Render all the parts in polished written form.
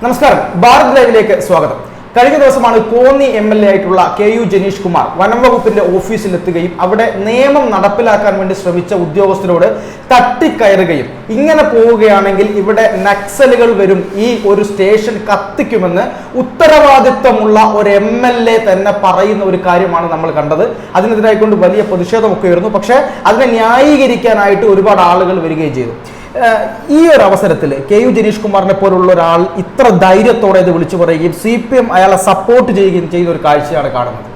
നമസ്കാരം, ഭാരത് ലൈവിലേക്ക് സ്വാഗതം. കഴിഞ്ഞ ദിവസമാണ് കോന്നി MLA ആയിട്ടുള്ള KU ജനീഷ് കുമാർ വനം വകുപ്പിന്റെ ഓഫീസിലെത്തുകയും അവിടെ നിയമം നടപ്പിലാക്കാൻ വേണ്ടി ശ്രമിച്ച ഉദ്യോഗസ്ഥരോട് തട്ടിക്കയറുകയും ഇങ്ങനെ പോവുകയാണെങ്കിൽ ഇവിടെ നക്സലുകൾ വരും, ഈ ഒരു സ്റ്റേഷൻ കത്തിക്കുമെന്ന് ഉത്തരവാദിത്വമുള്ള ഒരു MLA തന്നെ പറയുന്ന ഒരു കാര്യമാണ് നമ്മൾ കണ്ടത്. അതിനെതിരായിക്കൊണ്ട് വലിയ പ്രതിഷേധമൊക്കെ ഉയർന്നു. പക്ഷേ അതിനെ ന്യായീകരിക്കാനായിട്ട് ഒരുപാട് ആളുകൾ വരികയും ചെയ്തു. ഈ ഒരു അവസരത്തിൽ KU ജനീഷ് കുമാറിനെ പോലുള്ള ഒരാൾ ഇത്ര ധൈര്യത്തോടെ ഇത് വിളിച്ചു പറയുകയും CPM അയാളെ സപ്പോർട്ട് ചെയ്യുകയും ചെയ്ത ഒരു കാഴ്ചയാണ് കാണുന്നത്.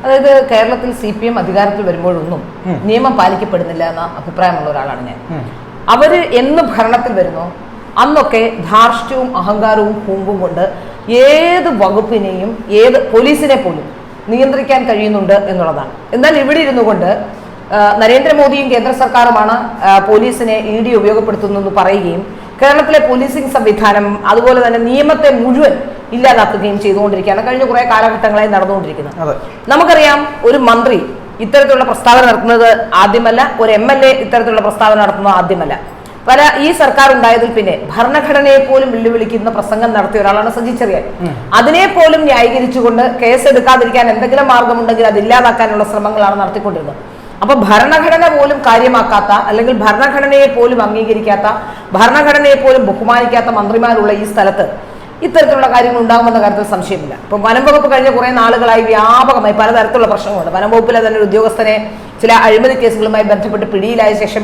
അതായത് കേരളത്തിൽ CPM അധികാരത്തിൽ വരുമ്പോഴൊന്നും നിയമം പാലിക്കപ്പെടുന്നില്ല എന്ന അഭിപ്രായമുള്ള ഒരാളാണ് ഞാൻ. അവര് എന്ന് ഭരണത്തിൽ വരുന്നോ അന്നൊക്കെ ധാർഷ്ട്യവും അഹങ്കാരവും കൂമ്പും കൊണ്ട് ഏത് വകുപ്പിനെയും ഏത് പോലീസിനെ പോലും നിയന്ത്രിക്കാൻ കഴിയുന്നുണ്ട് എന്നുള്ളതാണ്. എന്നാൽ ഇവിടെ ഇരുന്നു കൊണ്ട് നരേന്ദ്രമോദിയും കേന്ദ്ര സർക്കാരുമാണ് പോലീസിനെ ED ഉപയോഗപ്പെടുത്തുന്നു പറയുകയും കേരളത്തിലെ പോലീസിംഗ് സംവിധാനം അതുപോലെ തന്നെ നിയമത്തെ മുഴുവൻ ഇല്ലാതാക്കുകയും ചെയ്തുകൊണ്ടിരിക്കുകയാണ് കഴിഞ്ഞ കുറെ കാലഘട്ടങ്ങളായി നടന്നുകൊണ്ടിരിക്കുന്നത്. നമുക്കറിയാം, ഒരു മന്ത്രി ഇത്തരത്തിലുള്ള പ്രസ്താവന നടത്തുന്നത് ആദ്യമല്ല, ഒരു MLA ഇത്തരത്തിലുള്ള പ്രസ്താവന നടത്തുന്നത് ആദ്യമല്ല. ഈ സർക്കാർ ഉണ്ടായതിൽ പിന്നെ ഭരണഘടനയെ പോലും വെല്ലുവിളിക്കുന്ന പ്രസംഗം നടത്തിയ ഒരാളാണ് സജി ചെറിയാൻ. അതിനെ പോലും ന്യായീകരിച്ചുകൊണ്ട് കേസ് എടുക്കാതിരിക്കാൻ എന്തെങ്കിലും മാർഗമുണ്ടെങ്കിൽ അത് ഇല്ലാതാക്കാനുള്ള ശ്രമങ്ങളാണ് നടത്തിക്കൊണ്ടിരുന്നത്. അപ്പൊ ഭരണഘടന പോലും കാര്യമാക്കാത്ത, അല്ലെങ്കിൽ ഭരണഘടനയെ പോലും അംഗീകരിക്കാത്ത, ഭരണഘടനയെ പോലും ബഹുമാനിക്കാത്ത മന്ത്രിമാരുള്ള ഈ സ്ഥലത്ത് ഇത്തരത്തിലുള്ള കാര്യങ്ങൾ ഉണ്ടാകുമെന്ന കാര്യത്തിൽ സംശയമില്ല. ഇപ്പൊ വനം വകുപ്പ് കഴിഞ്ഞ കുറെ നാളുകളായി വ്യാപകമായി പലതരത്തിലുള്ള പ്രശ്നങ്ങളുണ്ട്. വനം വകുപ്പിലെ തന്നെ ഒരു ഉദ്യോഗസ്ഥനെ ചില അഴിമതി കേസുകളുമായി ബന്ധപ്പെട്ട് പിടിയിലായ ശേഷം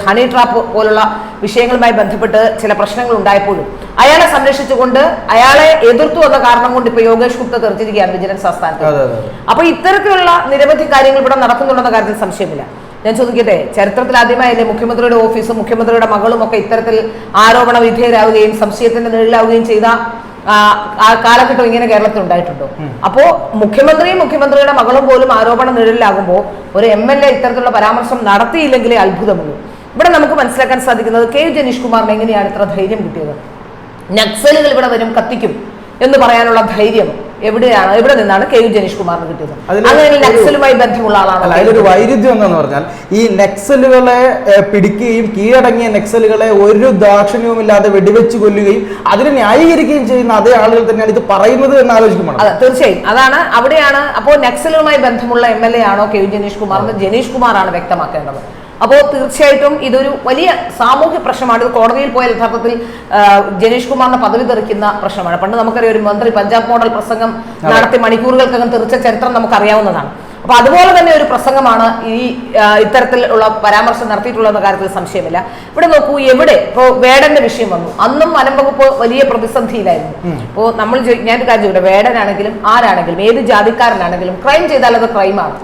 ഹണി ട്രാപ്പ് പോലുള്ള വിഷയങ്ങളുമായി ബന്ധപ്പെട്ട് ചില പ്രശ്നങ്ങൾ ഉണ്ടായപ്പോഴും അയാളെ സംരക്ഷിച്ചുകൊണ്ട് അയാളെ എതിർത്തു എന്ന കാരണം കൊണ്ട് ഇപ്പൊ യോഗേഷ് ഗുപ്ത തെറിച്ചിരിക്കുകയാണ് വിജിലൻസ് ആസ്ഥാനത്ത്. അപ്പൊ ഇത്തരത്തിലുള്ള നിരവധി കാര്യങ്ങൾ ഇവിടെ നടക്കുന്നുണ്ടെന്ന കാര്യത്തിൽ സംശയമില്ല. ഞാൻ ചോദിക്കട്ടെ, ചരിത്രത്തിൽ ആദ്യമായല്ലേ മുഖ്യമന്ത്രിയുടെ ഓഫീസും മുഖ്യമന്ത്രിയുടെ മകളും ഒക്കെ ഇത്തരത്തിൽ ആരോപണ വിധേയരാവുകയും സംശയത്തിന്റെ നിഴലാവുകയും ചെയ്ത കാലഘട്ടം ഇങ്ങനെ കേരളത്തിൽ ഉണ്ടായിട്ടുണ്ടോ? അപ്പോ മുഖ്യമന്ത്രിയുടെ മകളും പോലും ആരോപണ നിഴലിലാകുമ്പോൾ ഒരു MLA ഇത്തരത്തിലുള്ള പരാമർശം നടത്തിയില്ലെങ്കിലേ അത്ഭുതമുള്ളൂ. ഇവിടെ നമുക്ക് മനസ്സിലാക്കാൻ സാധിക്കുന്നത് KU ജനീഷ് കുമാറിന് എങ്ങനെയാണ് ഇത്ര ധൈര്യം കിട്ടിയത്? നക്സലുകൾ ഇവിടെ വരും, കത്തിക്കും എന്ന് പറയാനുള്ള ധൈര്യം എവിടെ നിന്നാണ് KU ജനീഷ് കുമാറിന് കിട്ടിയത്? അങ്ങനെ നക്സലുമായി ബന്ധമുള്ള ആളാണ്. അതിലൊരു വൈരുദ്ധ്യം എന്താന്ന് പറഞ്ഞാൽ, ഈ നക്സലുകളെ പിടിക്കുകയും കീഴടങ്ങിയ നക്സലുകളെ ഒരു ദാക്ഷിണ്യവുമില്ലാതെ വെടിവെച്ച് കൊല്ലുകയും അതിനെ ന്യായീകരിക്കുകയും ചെയ്യുന്ന അതേ ആളുകൾ തന്നെയാണ് ഇത് പറയുന്നത് എന്ന് ആലോചിക്കുമ്പോൾ അതെ, തീർച്ചയായും അതാണ് അവിടെയാണ്. അപ്പോൾ നക്സലുമായി ബന്ധമുള്ള MLA ആണോ KU ജനീഷ് കുമാർ എന്ന് ജനീഷ് കുമാറാണ് വ്യക്തമാക്കേണ്ടത്. അപ്പോൾ തീർച്ചയായിട്ടും ഇതൊരു വലിയ സാമൂഹ്യ പ്രശ്നമാണ്. ഇത് കോടതിയിൽ പോയ യഥാർത്ഥത്തിൽ ജനീഷ് കുമാറിന്റെ പദവി തെറിക്കുന്ന പ്രശ്നമാണ്. പണ്ട് നമുക്കറിയാം, ഒരു മന്ത്രി പഞ്ചാബ് മോഡൽ പ്രസംഗം നടത്തി മണിക്കൂറുകൾക്കകം തെറിച്ച ചരിത്രം നമുക്കറിയാവുന്നതാണ്. അപ്പൊ അതുപോലെ തന്നെ ഒരു പ്രസംഗമാണ് ഈ ഇത്തരത്തിലുള്ള പരാമർശം നടത്തിയിട്ടുള്ള കാര്യത്തിൽ സംശയമില്ല. ഇവിടെ നോക്കൂ, എവിടെ ഇപ്പോ വേടന്റെ വിഷയം വന്നു, അന്നും വനം വകുപ്പ് വലിയ പ്രതിസന്ധിയിലായിരുന്നു. ഇപ്പോ ഞാനൊരു കാര്യം ചോദിക്കട്ടെ, വേടനാണെങ്കിലും ആരാണെങ്കിലും ഏത് ജാതിക്കാരനാണെങ്കിലും ക്രൈം ചെയ്താൽ അത് ക്രൈമാണ്.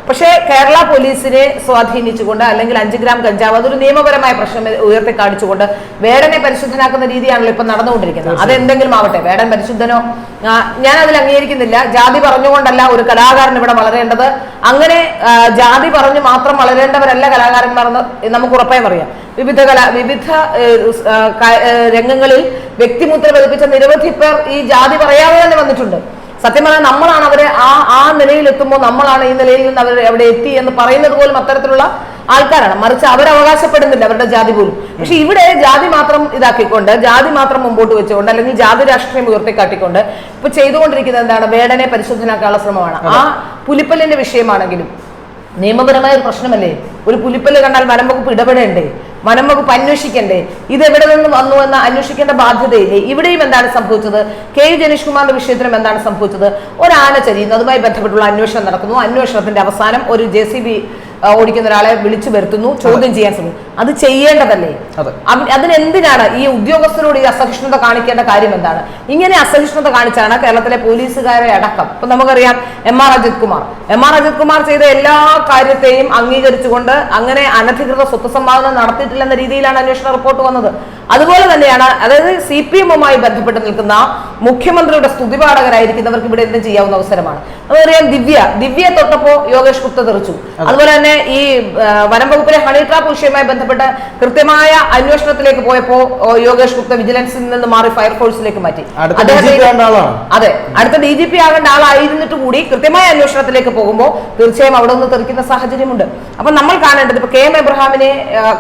പക്ഷേ കേരള പോലീസിനെ സ്വാധീനിച്ചുകൊണ്ട് അല്ലെങ്കിൽ 5 ഗ്രാം കഞ്ചാവ് അതൊരു നിയമപരമായ പ്രശ്നം ഉയർത്തി കാണിച്ചുകൊണ്ട് വേടനെ പരിശുദ്ധനാക്കുന്ന രീതിയാണല്ലോ ഇപ്പൊ നടന്നുകൊണ്ടിരിക്കുന്നത്. അതെന്തെങ്കിലും ആവട്ടെ, വേടൻ പരിശുദ്ധനോ ഞാൻ അതിൽ അംഗീകരിക്കുന്നില്ല. ജാതി പറഞ്ഞുകൊണ്ടല്ല ഒരു കലാകാരൻ ഇവിടെ വളരേണ്ടത്. അങ്ങനെ ജാതി പറഞ്ഞു മാത്രം വളരേണ്ടവരല്ല കലാകാരന്മാരെന്ന് നമുക്ക് ഉറപ്പായും അറിയാം. വിവിധ രംഗങ്ങളിൽ വ്യക്തിമുദ്ര പതിപ്പിച്ച നിരവധി പേർ ഈ ജാതി പറയാതെ തന്നെ വന്നിട്ടുണ്ട്. സത്യം പറഞ്ഞാൽ നമ്മളാണ് അവരെ ആ നിലയിൽ എത്തുമ്പോൾ നമ്മളാണ് ഈ നിലയിൽ നിന്ന് അവർ എവിടെ എത്തി എന്ന് പറയുന്നത് പോലും അത്തരത്തിലുള്ള ആൾക്കാരാണ്. മറിച്ച് അവരവകാശപ്പെടുന്നില്ല അവരുടെ ജാതി പോലും. പക്ഷെ ഇവിടെ ജാതി മാത്രം ഇതാക്കിക്കൊണ്ട്, ജാതി മാത്രം മുമ്പോട്ട് വെച്ചുകൊണ്ട്, അല്ലെങ്കിൽ ജാതി രാഷ്ട്രീയം ഉയർത്തിക്കാട്ടിക്കൊണ്ട് ഇപ്പൊ ചെയ്തുകൊണ്ടിരിക്കുന്നത് എന്താണ്? വേടനെ പരിശുദ്ധനാക്കാനുള്ള ശ്രമമാണ്. ആ പുലിപ്പല്ലിന്റെ വിഷയമാണെങ്കിലും നിയമപരമായ ഒരു പ്രശ്നമല്ലേ? ഒരു പുലിപ്പല്ല് കണ്ടാൽ വനം വകുപ്പ് ഇടപെടേണ്ടേ? വനം വകുപ്പ് അന്വേഷിക്കണ്ടേ? ഇത് എവിടെ നിന്ന് വന്നു എന്ന് അന്വേഷിക്കേണ്ട ബാധ്യതയില്ലേ? ഇവിടെയും എന്താണ് സംഭവിച്ചത്? KU ജനീഷ് കുമാറിന്റെ വിഷയത്തിലും എന്താണ് സംഭവിച്ചത്? ഒരാന ചരിയുന്നു, അതുമായി ബന്ധപ്പെട്ടുള്ള അന്വേഷണം നടക്കുന്നു. അന്വേഷണത്തിന്റെ അവസാനം ഒരു JCB ഓടിക്കുന്ന ഒരാളെ വിളിച്ചു വരുത്തുന്നു, ചോദ്യം ചെയ്യാൻ ശ്രമിക്കും. അത് ചെയ്യേണ്ടതല്ലേ? അതിനെന്തിനാണ് ഈ ഉദ്യോഗസ്ഥരോട് ഈ അസഹിഷ്ണുത കാണിക്കേണ്ട കാര്യം എന്താണ്? ഇങ്ങനെ അസഹിഷ്ണുത കാണിച്ചാണ് കേരളത്തിലെ പോലീസുകാരെ അടക്കം. ഇപ്പൊ നമുക്കറിയാം, MR അജിത് കുമാർ ചെയ്ത എല്ലാ കാര്യത്തെയും അംഗീകരിച്ചുകൊണ്ട് അങ്ങനെ അനധികൃത സ്വത്ത് സമ്പാദനം നടത്തിയിട്ടില്ലെന്ന രീതിയിലാണ് അന്വേഷണ റിപ്പോർട്ട് വന്നത്. അതുപോലെ തന്നെയാണ്, അതായത് CPM-മായി ബന്ധപ്പെട്ട് നിൽക്കുന്ന മുഖ്യമന്ത്രിയുടെ സ്തുതിപാഠകരായിരിക്കുന്നവർക്ക് ഇവിടെ എന്തും ചെയ്യാവുന്ന അവസരമാണ്. നമുക്കറിയാം, ദിവ്യയെ തൊട്ടപ്പോ യോഗേഷ് ഗുപ്ത തെറിച്ചു. അതുപോലെ തന്നെ ഈ വനം വകുപ്പിലെ ഹണി ട്രാപ്പ് വിഷയവുമായി ബന്ധപ്പെട്ട് കൃത്യമായ അന്വേഷണത്തിലേക്ക് പോയപ്പോ യോഗേഷ് ഗുപ്ത വിജിലൻസിൽ നിന്ന് മാറി ഫയർഫോഴ്സിലേക്ക് മാറ്റി. അതെ, അടുത്ത DGP ആകേണ്ട ആളായിരുന്നിട്ട് കൂടി കൃത്യമായ അന്വേഷണത്തിലേക്ക് പോകുമ്പോൾ തീർച്ചയായും അവിടെ നിന്ന് തെറിക്കുന്ന സാഹചര്യമുണ്ട്. അപ്പൊ നമ്മൾ കാണേണ്ടത് ഇപ്പൊ KM എബ്രഹാമിനെ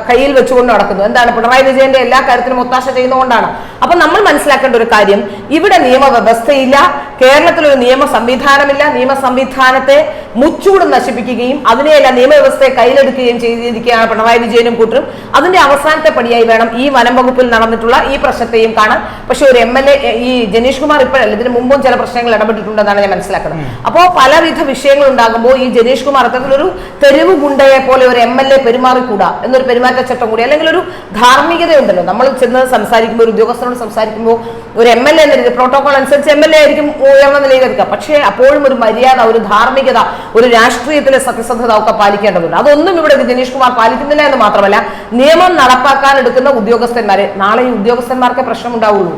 കയ്യിൽ വെച്ചുകൊണ്ട് നടക്കുന്നു. എന്താണ്? പിണറായി വിജയന്റെ എല്ലാ കാര്യത്തിലും ഒത്താശ ചെയ്യുന്നതുകൊണ്ടാണ്. അപ്പൊ നമ്മൾ മനസ്സിലാക്കേണ്ട ഒരു കാര്യം, ഇവിടെ നിയമവ്യവസ്ഥയില്ല, കേരളത്തിൽ ഒരു നിയമ സംവിധാനമില്ല. നിയമ സംവിധാനത്തെ മുച്ചൂട് നശിപ്പിക്കുകയും അതിനെയെല്ലാം നിയമവ്യവസ്ഥയെ കയ്യിലെടുക്കുകയും ചെയ്തിരിക്കുകയാണ് പിണറായി വിജയനും കൂട്ടരും. അതിന്റെ അവസാനത്തെ പടിയായി വേണം ഈ വനം വകുപ്പിൽ നടന്നിട്ടുള്ള ഈ പ്രശ്നത്തെയും കാണാൻ. പക്ഷെ ഒരു MLA ഈ ജനീഷ് കുമാർ ഇപ്പോഴല്ല, ഇതിന് മുമ്പും ചില പ്രശ്നങ്ങൾ ഇടപെട്ടിട്ടുണ്ടെന്നാണ് ഞാൻ മനസ്സിലാക്കുന്നത്. അപ്പോൾ പലവിധ വിഷയങ്ങൾ ഉണ്ടാകുമ്പോൾ ഈ ജനീഷ് കുമാർ അത്തരത്തിലൊരു തെരുവ് ഗുണ്ടയെ പോലെ ഒരു MLA പെരുമാറിക്കൂടാ എന്നൊരു പെരുമാറ്റച്ചട്ടം കൂടി, അല്ലെങ്കിൽ ഒരു ധാർമ്മികതയുണ്ടല്ലോ. നമ്മൾ ചെന്ന് സംസാരിക്കുമ്പോൾ, ഒരു ഉദ്യോഗസ്ഥനോട് സംസാരിക്കുമ്പോൾ ഒരു MLA എന്ന രീതി പ്രോട്ടോകോൾ അനുസരിച്ച് MLA ആയിരിക്കും ഉയർന്ന നിലയിൽ എടുക്കുക. പക്ഷേ അപ്പോഴും ഒരു മര്യാദ, ഒരു ധാർമ്മികത, ഒരു രാഷ്ട്രീയത്തിലെ സത്യസന്ധത ഒക്കെ പാലിക്കേണ്ടതുണ്ട്. അതൊന്നും ഇവിടെ ജനീഷ് കുമാർ പാലിക്കുന്നില്ല എന്ന് മാത്രമല്ല, നിയമം നടപ്പാക്കാൻ എടുക്കുന്ന ഉദ്യോഗസ്ഥന്മാരെ, നാളെ ഈ ഉദ്യോഗസ്ഥന്മാർക്ക് പ്രശ്നമുണ്ടാവുള്ളൂ.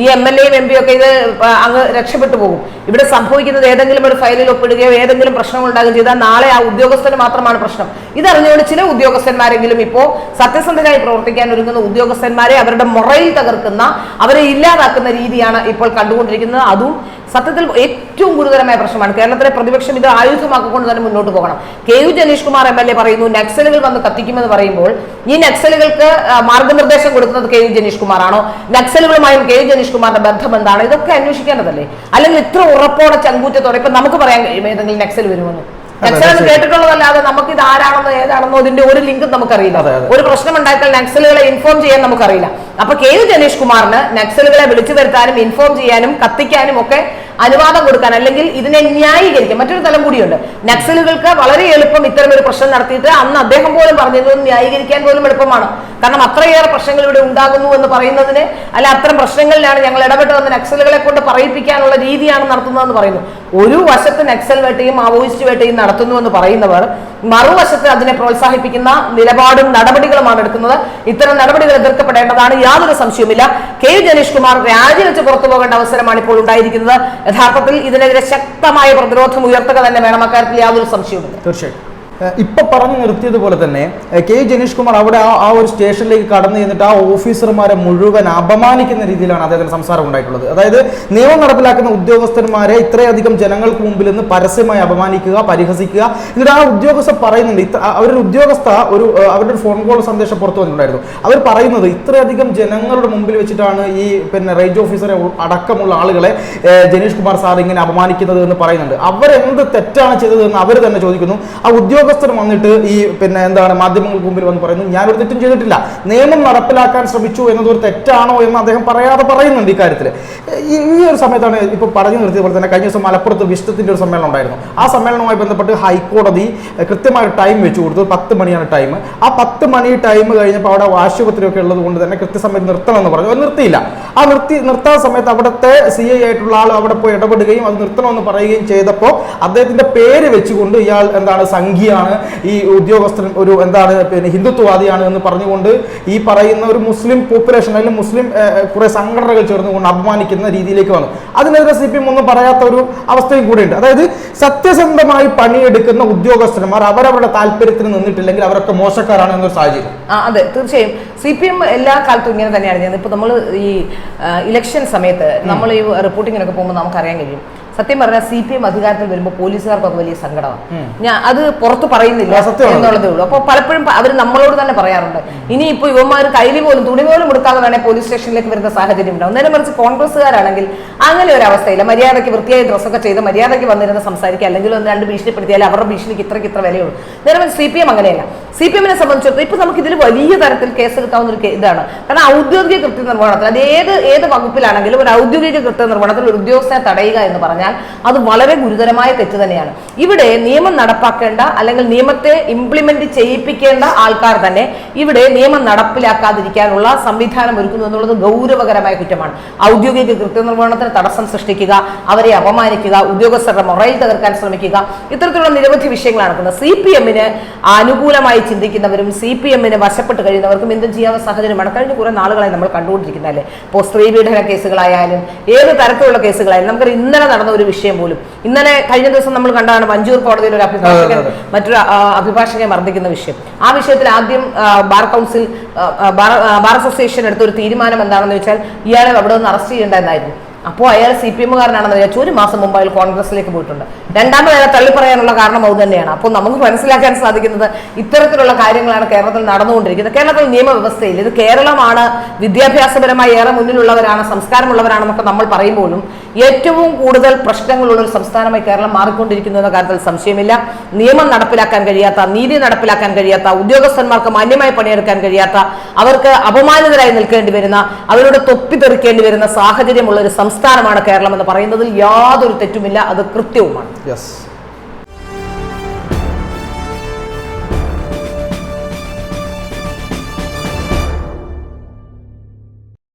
ഈ MLA-യും MP ഒക്കെ ഇത് അങ്ങ് രക്ഷപ്പെട്ടു പോകും. ഇവിടെ സംഭവിക്കുന്നത് ഏതെങ്കിലും ഒരു ഫയലിൽ ഒപ്പിടുകയോ ഏതെങ്കിലും പ്രശ്നങ്ങൾ ഉണ്ടാകുകയും ചെയ്താൽ നാളെ ആ ഉദ്യോഗസ്ഥന് മാത്രമാണ് പ്രശ്നം. ഇതറിഞ്ഞുകൊണ്ട് ചില ഉദ്യോഗസ്ഥന്മാരെങ്കിലും ഇപ്പോൾ സത്യസന്ധരായി പ്രവർത്തിക്കാൻ ഒരുങ്ങുന്ന ഉദ്യോഗസ്ഥന്മാരെ അവരുടെ മൊറയിൽ തകർക്കുന്ന, അവരെ ഇല്ലാതാക്കുന്ന രീതിയാണ് ഇപ്പോൾ കണ്ടുകൊണ്ടിരിക്കുന്നത്. അതും സത്യത്തിൽ ഏറ്റവും ഗുരുതരമായ പ്രശ്നമാണ്. കേരളത്തിലെ പ്രതിപക്ഷം ഇത് ആയുധമാക്കിക്കൊണ്ട് തന്നെ മുന്നോട്ട് പോകണം. KU ജനീഷ് കുമാർ MLA പറയുന്നു നക്സലുകൾ വന്ന് കത്തിക്കുമെന്ന് പറയുമ്പോൾ ഈ നക്സലുകൾക്ക് മാർഗനിർദ്ദേശം കൊടുക്കുന്നത് KU ജനീഷ് കുമാറാണോ? നക്സലുകളുമായും KU ജനീഷ് കുമാറിന്റെ ബന്ധം എന്താണ്? ഇതൊക്കെ അന്വേഷിക്കേണ്ടതല്ലേ? അല്ലെങ്കിൽ ഇത്ര ഉറപ്പോടെ ചങ്കൂറ്റത്തോടെ ഇപ്പൊ നമുക്ക് പറയാൻ കഴിയും ഏതെങ്കിലും നക്സൽ വരുമെന്ന്. നക്സൽ എന്ന് കേട്ടിട്ടുള്ളതല്ലാതെ നമുക്ക് ഇത് ആരാണെന്നോ ഏതാണെന്നോ ഇതിന്റെ ഒരു ലിങ്കും നമുക്കറിയില്ല. ഒരു പ്രശ്നം ഉണ്ടാക്കിയാൽ നക്സലുകളെ ഇൻഫോം ചെയ്യാൻ നമുക്കറിയില്ല. അപ്പൊ KU ജനീഷ് കുമാറിന് നക്സലുകളെ വിളിച്ചു വരുത്താനും ഇൻഫോം ചെയ്യാനും കത്തിക്കാനും ഒക്കെ അനുവാദം കൊടുക്കാൻ, അല്ലെങ്കിൽ ഇതിനെ ന്യായീകരിക്കാൻ മറ്റൊരു തലം കൂടിയുണ്ട്. നക്സലുകൾക്ക് വളരെ എളുപ്പം ഇത്തരമൊരു പ്രശ്നം നടത്തിയിട്ട് അന്ന് അദ്ദേഹം പോലും പറഞ്ഞത് ന്യായീകരിക്കാൻ പോലും എളുപ്പമാണ്. കാരണം അത്രയേറെ പ്രശ്നങ്ങൾ ഇവിടെ ഉണ്ടാകുന്നു എന്ന് പറയുന്നതിന്, അല്ല അത്തരം പ്രശ്നങ്ങളിലാണ് ഞങ്ങൾ ഇടപെട്ടതെന്ന് നക്സലുകളെ കൊണ്ട് പറയിപ്പിക്കാനുള്ള രീതിയാണ് നടത്തുന്നതെന്ന് പറയുന്നു. ഒരു വശത്ത് നക്സൽ വേട്ടയും മാവോയിസ്റ്റ് വേട്ടയും നടത്തുന്നു എന്ന് പറയുന്നവർ മറുവശത്ത് അതിനെ പ്രോത്സാഹിപ്പിക്കുന്ന നിലപാടും നടപടികളുമാണ് എടുക്കുന്നത്. ഇത്തരം നടപടികൾ എതിർക്കപ്പെടേണ്ടതാണ്, യാതൊരു സംശയവുമില്ല. KU ജനീഷ് കുമാർ രാജിവെച്ച് പുറത്തു പോകേണ്ട അവസരമാണ് ഇപ്പോൾ ഉണ്ടായിരിക്കുന്നത്. യഥാർത്ഥത്തിൽ ഇതിനെതിരെ ശക്തമായ പ്രതിരോധം ഉയർത്തുക തന്നെ വേണം. അക്കാര്യത്തിൽ യാതൊരു സംശയവുമില്ല. തീർച്ചയായും ഇപ്പൊ പറഞ്ഞു നിർത്തിയതുപോലെ തന്നെ KU ജനീഷ് കുമാർ അവിടെ ആ ഒരു സ്റ്റേഷനിലേക്ക് കടന്നു ചെന്നിട്ട് ആ ഓഫീസർമാരെ മുഴുവൻ അപമാനിക്കുന്ന രീതിയിലാണ് അദ്ദേഹത്തിന് സംസാരം ഉണ്ടായിട്ടുള്ളത്. അതായത് നിയമം നടപ്പിലാക്കുന്ന ഉദ്യോഗസ്ഥന്മാരെ ഇത്രയധികം ജനങ്ങൾക്ക് മുമ്പിൽ നിന്ന് പരസ്യമായി അപമാനിക്കുക, പരിഹസിക്കുക. എന്നിട്ട് ആ ഉദ്യോഗസ്ഥർ പറയുന്നുണ്ട്, അവരുടെ ഉദ്യോഗസ്ഥ അവരുടെ ഒരു ഫോൺ കോൾ സന്ദേശം പുറത്തു വന്നിട്ടുണ്ടായിരുന്നു. അവർ പറയുന്നത് ഇത്രയധികം ജനങ്ങളുടെ മുമ്പിൽ വെച്ചിട്ടാണ് ഈ റേഞ്ച് ഓഫീസറെ അടക്കമുള്ള ആളുകളെ ജനീഷ് കുമാർ സാർ ഇങ്ങനെ അപമാനിക്കുന്നത് എന്ന് പറയുന്നുണ്ട്. അവരെന്ത് തെറ്റാണ് ചെയ്തതെന്ന് അവർ തന്നെ ചോദിക്കുന്നു. ആ ഉദ്യോഗസ്ഥർ വന്നിട്ട് ഈ മാധ്യമങ്ങൾക്ക് മുമ്പിൽ വന്ന് പറയുന്നു ഞാനൊരു തെറ്റും ചെയ്തിട്ടില്ല, നിയമം നടപ്പിലാക്കാൻ ശ്രമിച്ചു എന്നതൊരു തെറ്റാണോ എന്ന് അദ്ദേഹം പറയാതെ പറയുന്നുണ്ട്. ഇക്കാര്യത്തിൽ ഈ ഒരു സമയത്താണ് ഇപ്പോൾ പറഞ്ഞു നിർത്തിയതുപോലെ തന്നെ കഴിഞ്ഞ ദിവസം മലപ്പുറത്ത് വിഷ്ടത്തിന്റെ ഒരു സമ്മേളനം ഉണ്ടായിരുന്നു. ആ സമ്മേളനവുമായി ബന്ധപ്പെട്ട് ഹൈക്കോടതി കൃത്യമായ ടൈം വെച്ചു കൊടുത്തു. 10 മണിയാണ് ടൈം. ആ 10 മണി ടൈം കഴിഞ്ഞപ്പോൾ അവിടെ ആശുപത്രിയൊക്കെ ഉള്ളത് കൊണ്ട് തന്നെ കൃത്യസമയത്ത് നിർത്തണമെന്ന് പറഞ്ഞു. അത് നിർത്തിയില്ല. നിർത്താൻ സമയത്ത് അവിടുത്തെ CI ആയിട്ടുള്ള ആൾ അവിടെ പോയി ഇടപെടുകയും അത് നിർത്തണമെന്ന് പറയുകയും ചെയ്തപ്പോൾ അദ്ദേഹത്തിന്റെ പേര് വെച്ചുകൊണ്ട് ഇയാൾ സംഘിയാണ്, ഈ ഉദ്യോഗസ്ഥൻ ഒരു ഹിന്ദുത്വവാദിയാണ് എന്ന് പറഞ്ഞുകൊണ്ട് ഈ പറയുന്ന ഒരു മുസ്ലിം പോപ്പുലേഷൻ അല്ലെങ്കിൽ മുസ്ലിം കുറെ സംഘടനകൾ ചേർന്നുകൊണ്ട് അപമാനിക്കുന്ന രീതിയിലേക്ക് വന്നു. അതിനെതിരെ CPM ഒന്നും പറയാത്ത ഒരു അവസ്ഥയും കൂടെയുണ്ട്. അതായത് സത്യസന്ധമായി പണിയെടുക്കുന്ന ഉദ്യോഗസ്ഥന്മാർ അവരവരുടെ താല്പര്യത്തിന് നിന്നിട്ടില്ലെങ്കിൽ അവരൊക്കെ മോശക്കാരാണ് എന്നൊരു സാഹചര്യം. അതെ, തീർച്ചയായും CPM എല്ലാ കാലത്തും ഇങ്ങനെ തന്നെയാണ് ചെയ്യുന്നത്. ഇപ്പൊ നമ്മൾ ഈ ഇലക്ഷൻ സമയത്ത് നമ്മൾ ഈ റിപ്പോർട്ടിങ്ങിനൊക്കെ പോകുമ്പോൾ നമുക്കറിയാൻ കഴിയും, സത്യം പറഞ്ഞാൽ CPM അധികാരത്തിൽ വരുമ്പോൾ പോലീസുകാർക്ക് അത് വലിയ സങ്കടമാണ്. ഞാൻ അത് പുറത്ത് പറയുന്നില്ല എന്നുള്ളതേ ഉള്ളൂ. അപ്പോൾ പലപ്പോഴും അവർ നമ്മളോട് തന്നെ പറയാറുണ്ട്, ഇനിയിപ്പോൾ യുവന്മാർ കയ്യിൽ പോലും തുണി പോലും കൊടുക്കാതെ വേണേൽ പോലീസ് സ്റ്റേഷനിലേക്ക് വരുന്ന സാഹചര്യം ഉണ്ടാവും. നേരെ മറിച്ച് കോൺഗ്രസ്സുകാരാണെങ്കിൽ അങ്ങനെ ഒരു അവസ്ഥയില്ല. മര്യാദയ്ക്ക് വൃത്തിയായി ഡ്രസ്സൊക്കെ ചെയ്ത് മര്യാദയ്ക്ക് വന്നിരുന്ന് സംസാരിക്കുക, അല്ലെങ്കിൽ ഒന്ന് രണ്ട് ഭീഷണിപ്പെടുത്തിയാൽ അവരുടെ ഭീഷണിക്ക് ഇത്ര വിലയുള്ളൂ. നേരെ മറിച്ച് CPM അങ്ങനെയല്ല. CPM-നെ സംബന്ധിച്ചിടത്തോളം ഇപ്പൊ നമുക്ക് ഇതിൽ വലിയ തരത്തിൽ കേസെടുക്കാവുന്ന ഒരു ഇതാണ്. കാരണം ഔദ്യോഗിക കൃത്യനിർവഹണത്തിൽ, അത് ഏത് വകുപ്പിലാണെങ്കിലും ഒരു ഔദ്യോഗിക കൃത്യനിർവഹണത്തിൽ ഒരു ഉദ്യോഗസ്ഥനെ തടയുക എന്ന് പറഞ്ഞാൽ അത് വളരെ ഗുരുതരമായ തെറ്റ് തന്നെയാണ്. ഇവിടെ നിയമം നടപ്പാക്കേണ്ട അല്ലെങ്കിൽ നിയമത്തെ ഇംപ്ലിമെന്റ് ചെയ്യിപ്പിക്കേണ്ട ആൾക്കാർ തന്നെ ഇവിടെ നിയമം നടപ്പിലാക്കാതിരിക്കാനുള്ള സംവിധാനം ഒരുക്കുന്നു എന്നുള്ളത് ഗൗരവകരമായ കുറ്റമാണ്. ഔദ്യോഗിക കൃത്യനിർവഹണത്തിന് തടസ്സം സൃഷ്ടിക്കുക, അവരെ അപമാനിക്കുക, ഉദ്യോഗസ്ഥരുടെ മൊറയിൽ തകർക്കാൻ ശ്രമിക്കുക, ഇത്തരത്തിലുള്ള നിരവധി വിഷയങ്ങളാണ് നടക്കുന്നത്. CPM-ന് അനുകൂലമായി ചിന്തിക്കുന്നവരും CPM-ന് വശപ്പെട്ട് കഴിയുന്നവർക്കും എന്തും ചെയ്യാവുന്ന സാഹചര്യമാണ് കഴിഞ്ഞ കുറെ നാളുകളായി നമ്മൾ കണ്ടുകൊണ്ടിരിക്കുന്നതല്ലേ. ഇപ്പോൾ സ്ത്രീ പീഡന കേസുകളായാലും ഏത് തരത്തിലുള്ള കേസുകളായാലും നമുക്കറിയാം. ഇന്നലെ നടന്ന ഒരു വിഷയം പോലും. ഇന്നലെ കഴിഞ്ഞ ദിവസം നമ്മൾ കണ്ടതാണ് വഞ്ചൂർ കോടതിയിൽ ഒരു അഭിഭാഷകൻ മറ്റൊരു അഭിഭാഷകനെ മർദ്ദിക്കുന്ന വിഷയം. ആ വിഷയത്തിൽ ആദ്യം ബാർ കൗൺസിൽ ബാർ അസോസിയേഷൻ എടുത്ത ഒരു തീരുമാനം എന്താണെന്ന് വെച്ചാൽ ഇയാളെ അവിടെ നിന്ന് അറസ്റ്റ് ചെയ്യേണ്ട എന്നായിരുന്നു. അപ്പോൾ അയാൾ CPM-കാരനാണെന്ന് വിചാരിച്ചു 1 മാസം മുമ്പ് അയാൾ കോൺഗ്രസിലേക്ക് പോയിട്ടുണ്ട്. രണ്ടാമത് അയാളെ തള്ളിപ്പറയാനുള്ള കാരണം അത് തന്നെയാണ്. അപ്പോൾ നമുക്ക് മനസ്സിലാക്കാൻ സാധിക്കുന്നത് ഇത്തരത്തിലുള്ള കാര്യങ്ങളാണ് കേരളത്തിൽ നടന്നുകൊണ്ടിരിക്കുന്നത്. കേരളത്തിൽ നിയമവ്യവസ്ഥയിൽ ഇത് കേരളമാണ്, വിദ്യാഭ്യാസപരമായി ഏറെ മുന്നിലുള്ളവരാണ്, സംസ്കാരമുള്ളവരാണെന്നൊക്കെ നമ്മൾ പറയുമ്പോഴും ഏറ്റവും കൂടുതൽ പ്രശ്നങ്ങളുള്ള ഒരു സംസ്ഥാനമായി കേരളം മാറിക്കൊണ്ടിരിക്കുന്നു എന്ന കാര്യത്തിൽ സംശയമില്ല. നിയമം നടപ്പിലാക്കാൻ കഴിയാത്ത, നീതി നടപ്പിലാക്കാൻ കഴിയാത്ത, ഉദ്യോഗസ്ഥന്മാർക്ക് മാന്യമായി പണിയെടുക്കാൻ കഴിയാത്ത, അവർക്ക് അപമാനിതരായി നിൽക്കേണ്ടി വരുന്ന, അവരോട് തൊപ്പിത്തെറിക്കേണ്ടി വരുന്ന സാഹചര്യമുള്ള ഒരു സംസ്ഥാനമാണ് കേരളം എന്ന് പറയുന്നതിൽ യാതൊരു തെറ്റുമില്ല. അത് കൃത്യവുമാണ്.